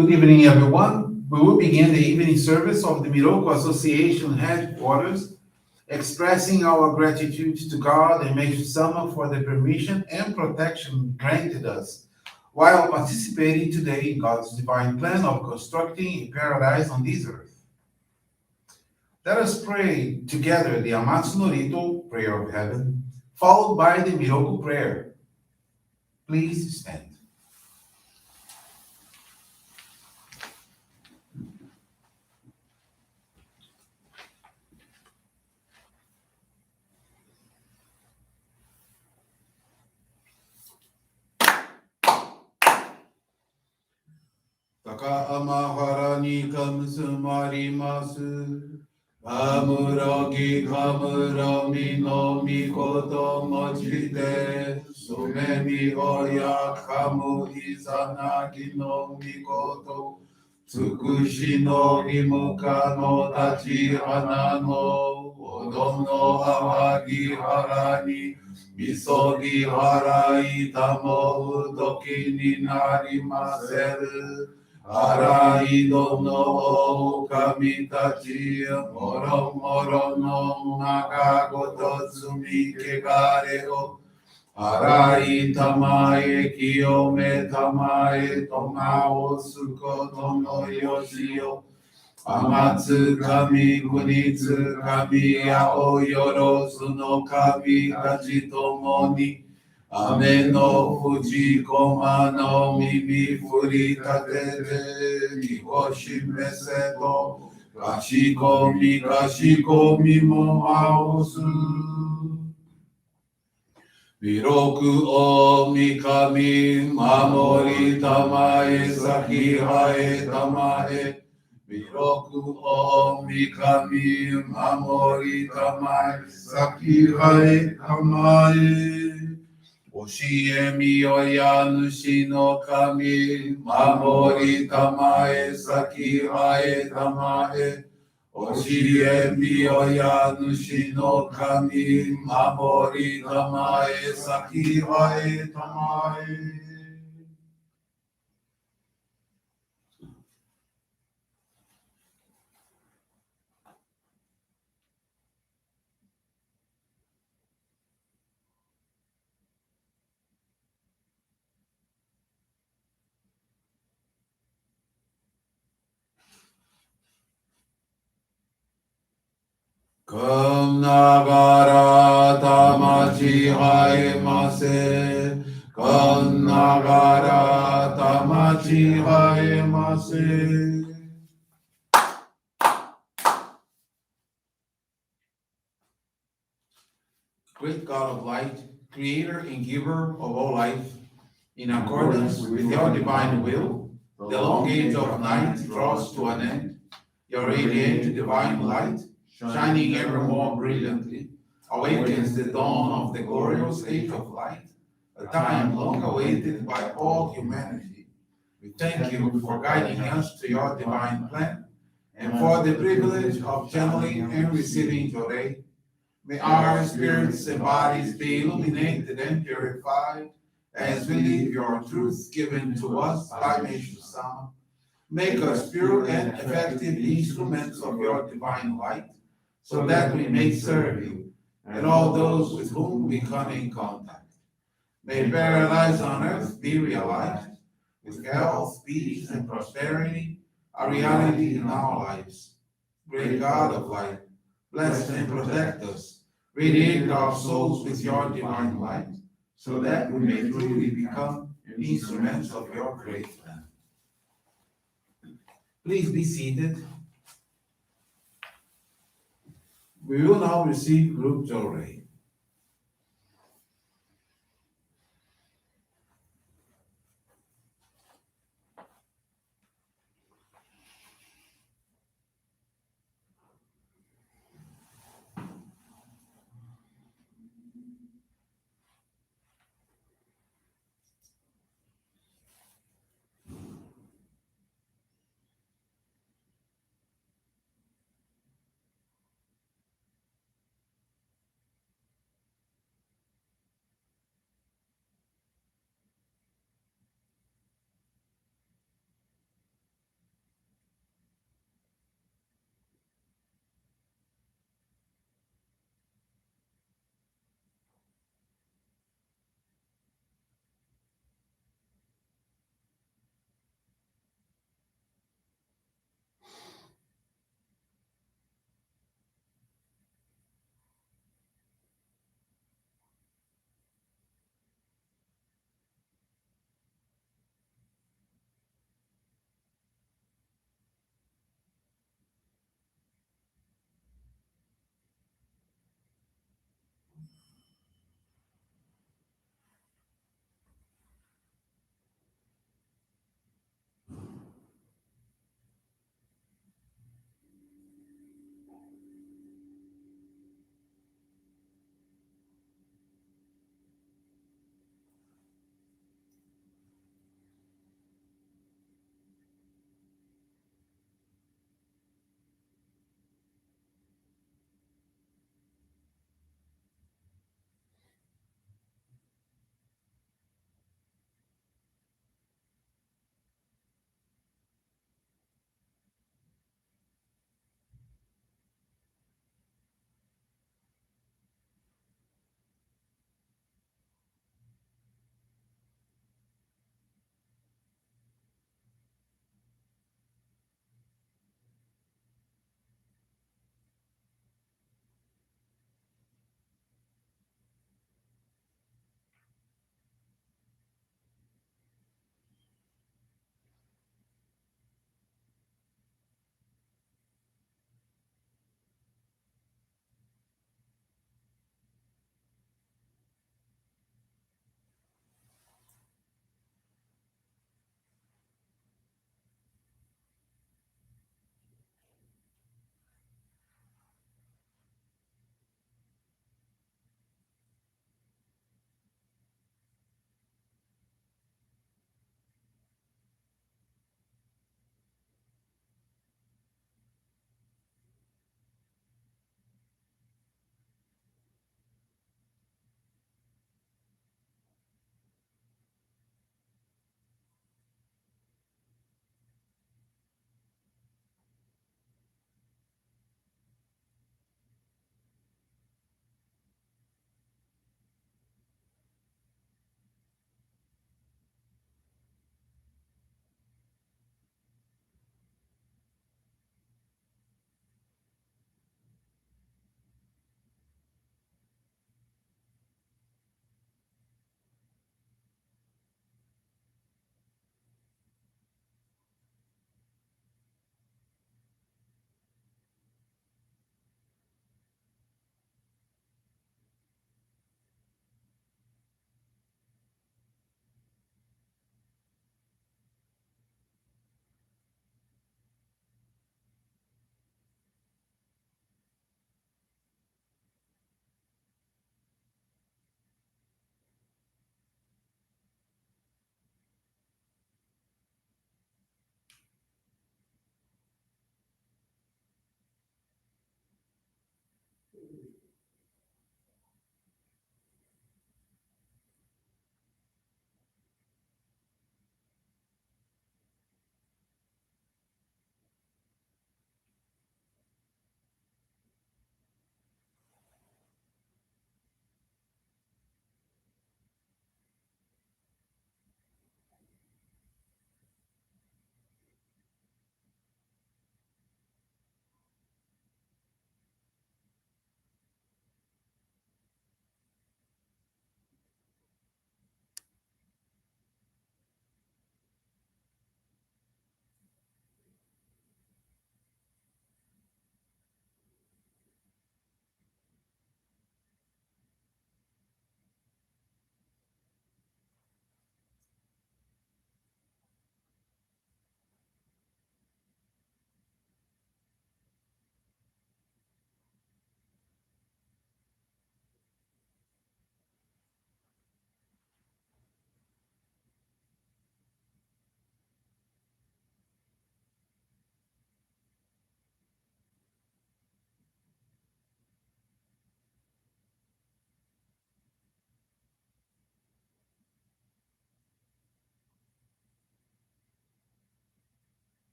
Good evening, everyone. We will begin the evening service of the Miroku Association headquarters, expressing our gratitude to God and Meishu-sama for the permission and protection granted us while participating today in God's divine plan of constructing a paradise on this earth. Let us pray together the Amatsu-Norito Prayer of Heaven, followed by the Miroku Prayer. Please stand. 高天原にかむすまります。かむらぎかむらみのみこともちて、そめみおやかむいさなぎのみこと、つくしのいむかのたち花の、おどのあわぎはらに、みそぎはらいたもうときになりませる。荒いどの狼たち、もろもろの中ごと積み汚れを、荒い玉へ清め玉へと直すことのよしよ。天津神国津神やおよろずの神たちともに、雨の藤駒の耳振り立てて身を示せと、かしこみかしこみもあす。弥勒おみかみ守りたまえ先はえたまえ。弥勒おみかみ守りたまえ先はえたまえ。教えみよや主の神、守りたまえ、先はえたまえ。教えみよや主の神、守りたまえ、先はえたまえ。かんながらたまちはえませ。かんながらたまちはえませ。Great God of light, creator and giver of all life, in accordance with your divine will, the long age of night draws to an end. Your radiant divine light, shining ever more brilliantly, awakens the dawn of the glorious age of light, a time long awaited by all humanity. We thank you for guiding us to your divine plan and for the privilege of channeling and receiving Johrei. May our spirits and bodies be illuminated and purified as we live your truth given to us by Meishu-sama. Make us pure and effective instruments of your divine light, so that we may serve you and all those with whom we come in contact. May paradise on earth be realized, with health, peace, and prosperity, a reality in our lives. Great God of light, bless and protect us, radiate our souls with your divine light, so that we may truly become instruments of your great plan. Please be seated. We will now receive group Johrei.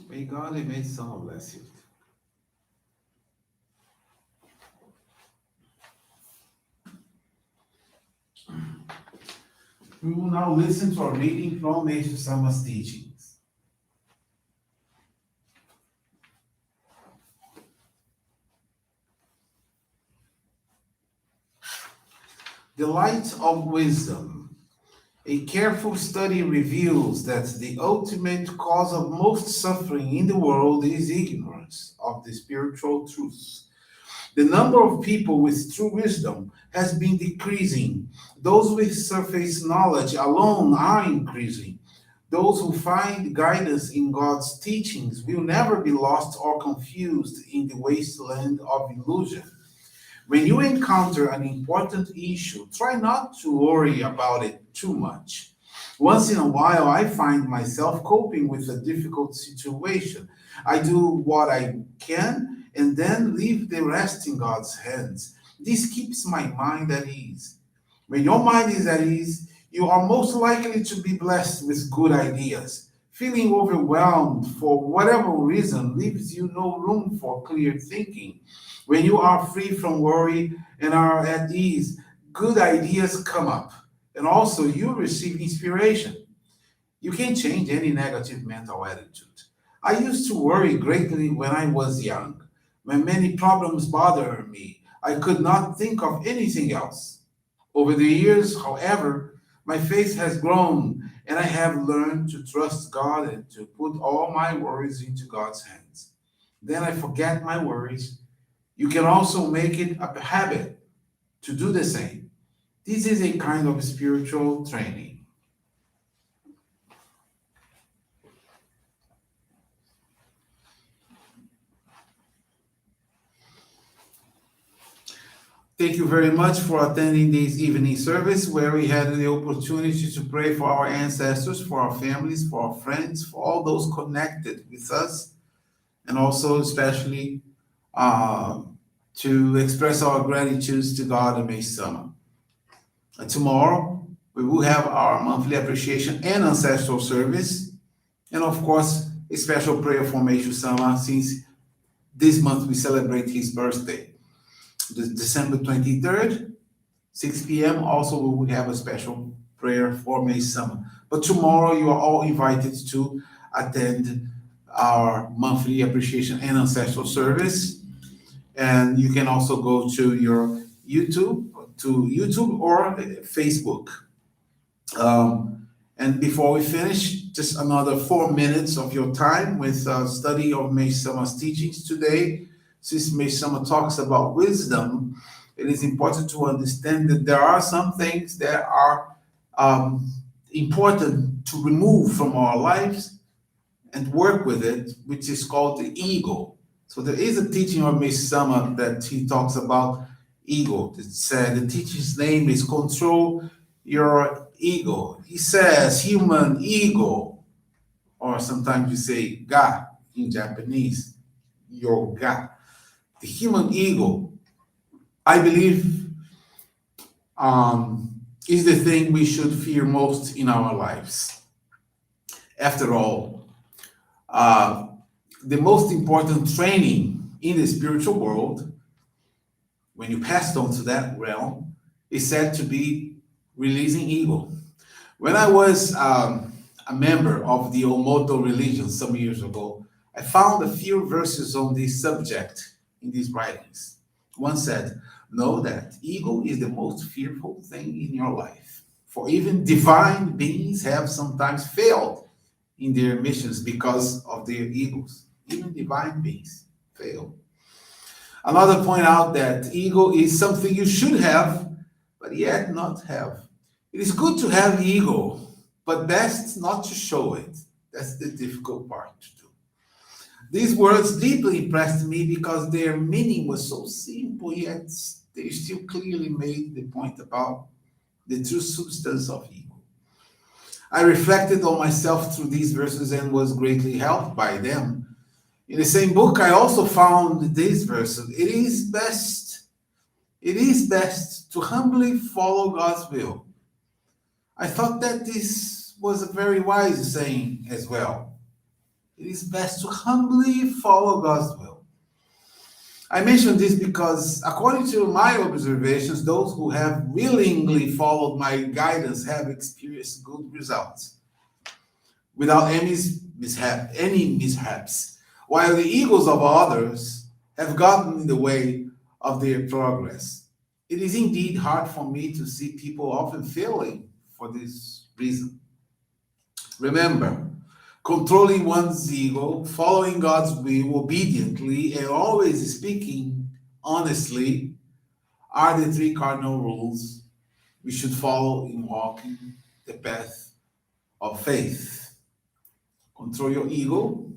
May God and Meishu-sama bless you. We will now listen to a reading from Meishu-sama's teachings. The light of wisdom. A careful study reveals that the ultimate cause of most suffering in the world is ignorance of the spiritual truths. The number of people with true wisdom has been decreasing. Those with surface knowledge alone are increasing. Those who find guidance in God's teachings will never be lost or confused in the wasteland of illusion. When you encounter an important issue, try not to worry about it too much. Once in a while, I find myself coping with a difficult situation. I do what I can and then leave the rest in God's hands. This keeps my mind at ease. When your mind is at ease, you are most likely to be blessed with good ideas. Feeling overwhelmed for whatever reason leaves you no room for clear thinking. When you are free from worry and are at ease, good ideas come up. And also, you receive inspiration. You can change any negative mental attitude. I used to worry greatly when I was young. When many problems bothered me, I could not think of anything else. Over the years, however, my faith has grown and I have learned to trust God and to put all my worries into God's hands. Then I forget my worries. You can also make it a habit to do the same. This is a kind of spiritual training. Thank you very much for attending this evening service where we had the opportunity to pray for our ancestors, for our families, for our friends, for all those connected with us, and also especially uh, to express our gratitude to God and Meishu-sama. Tomorrow, we will have our monthly appreciation and ancestral service, and of course, a special prayer for Meishu-sama since this month we celebrate his birthday. December 23rd, 6 p.m. Also, we will have a special prayer for Meishu-sama. But tomorrow, you are all invited to attend our monthly appreciation and ancestral service. And you can also go to your YouTube or Facebook. And before we finish, just another 4 minutes of your time with study of Meishu-sama's teachings today. Since Meishu-sama talks about wisdom, it is important to understand that there are some things that are important to remove from our lives and work with it, which is called the ego. So there is a teaching of Meishu-sama that he talks about ego. It said the teacher's name is Control Your Ego. He says human ego, or sometimes you say ga in Japanese, your ga. The human ego, I believe, is the thing we should fear most in our lives. After all, uh, the most important training in the spiritual world, when you passed on to that realm, is said to be releasing ego. When I was a member of the Omoto religion some years ago, I found a few verses on this subject in these writings. One said, know that ego is the most fearful thing in your life. For even divine beings have sometimes failed in their missions because of their egos. Even divine beings fail. Another point out that ego is something you should have, but yet not have. It is good to have ego, but best not to show it. That's the difficult part to do. These words deeply impressed me because their meaning was so simple, yet they still clearly made the point about the true substance of ego. I reflected on myself through these verses and was greatly helped by them. In the same book, I also found these verses. It is best to humbly follow God's will. I thought that this was a very wise saying as well. it is best to humbly follow God's will. I mention this because, according to my observations, those who have willingly followed my guidance have experienced good results without any mishaps, while the egos of others have gotten in the way of their progress. It is indeed hard for me to see people often failing for this reason. Remember, controlling one's ego, following God's will obediently, and always speaking honestly are the three cardinal rules we should follow in walking the path of faith. Control your ego,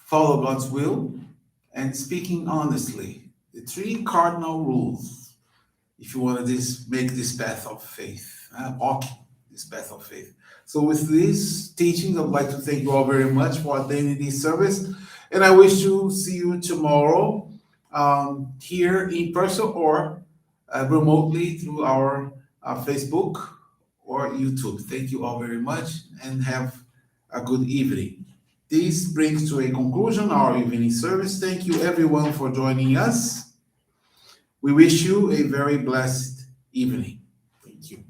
follow God's will, and speaking honestly. The three cardinal rules if you want to make this path of faith, walk this path of faith. So with this teaching, I'd like to thank you all very much for attending this service, and I wish to see you tomorrow here in person or remotely through our Facebook or YouTube. Thank you all very much, and have a good evening. This brings to a conclusion our evening service. Thank you everyone for joining us. We wish you a very blessed evening. Thank you.